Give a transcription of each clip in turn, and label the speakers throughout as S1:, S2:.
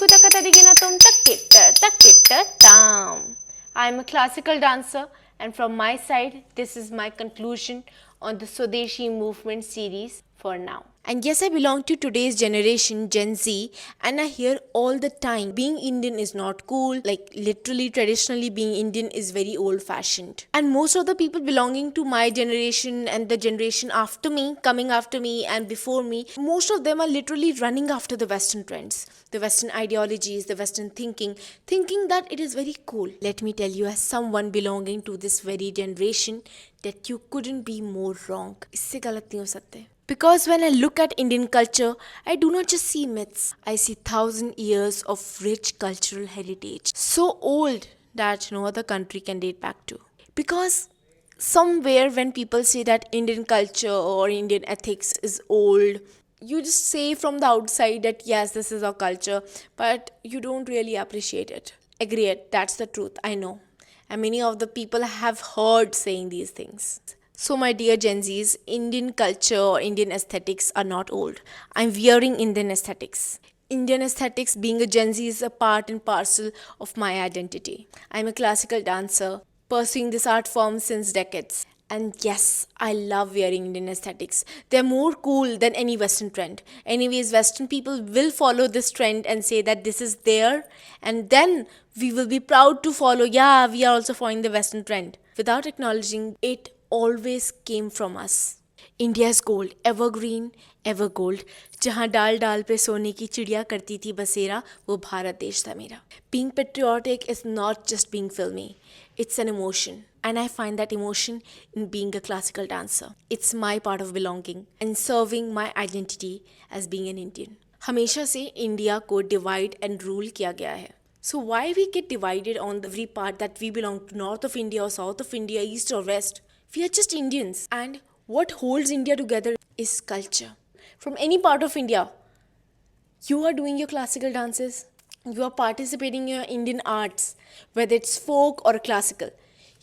S1: I am a classical dancer, and from my side, this is my conclusion on the Swadeshi movement series for now. And yes, I belong to today's generation, Gen Z, and I hear all the time being Indian is not cool. Like, literally, traditionally, being Indian is very old fashioned. And most of the people belonging to my generation and the generation after me, coming after me, and before me, most of them are literally running after the Western trends, the Western ideologies, the Western thinking that it is very cool. Let me tell you, as someone belonging to this very generation, that you couldn't be more wrong. इससे गलत नहीं हो सकते. Because when I look at Indian culture, I do not just see myths, I see 1,000 years of rich cultural heritage. So old that no other country can date back to. Because somewhere when people say that Indian culture or Indian ethics is old, you just say from the outside that yes, this is our culture, but you don't really appreciate it. Agreed, that's the truth, I know. And many of the people have heard saying these things. So, my dear Gen Zs, Indian culture or Indian aesthetics are not old. I'm wearing Indian aesthetics. Indian aesthetics, being a Gen Z, is a part and parcel of my identity. I'm a classical dancer, pursuing this art form since decades. And yes, I love wearing Indian aesthetics. They're more cool than any Western trend. Anyways, Western people will follow this trend and say that this is there, and then we will be proud to follow. Yeah, we are also following the Western trend without acknowledging it always came from us. India is gold, evergreen ever gold. जहाँ डाल डाल पे सोने की चिड़िया करती थी बसेरा, वो भारत देश था मेरा. Being patriotic is not just being filmy, it's an emotion. And I find that emotion in being a classical dancer. It's my part of belonging and serving my identity as being an Indian. हमेशा से India को divide and rule किया गया है. So why we get divided on every part that we belong to north of India or south of India, east or west? We are just Indians, and what holds India together is culture. From any part of India, you are doing your classical dances, you are participating in your Indian arts, whether it's folk or classical.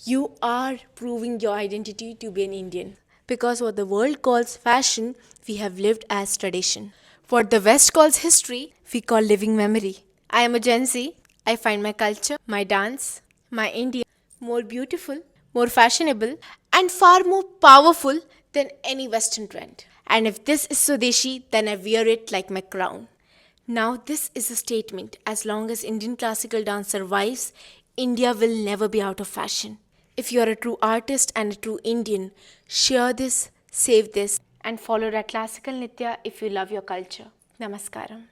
S1: You are proving your identity to be an Indian. Because what the world calls fashion, we have lived as tradition. What the West calls history, we call living memory. I am a Gen Z. I find my culture, my dance, my India more beautiful, more fashionable, and far more powerful than any Western trend. And if this is Swadeshi, then I wear it like my crown. Now, this is a statement. As long as Indian classical dance survives, India will never be out of fashion. If you are a true artist and a true Indian, share this, save this, and follow that classical Nitya if you love your culture. Namaskaram.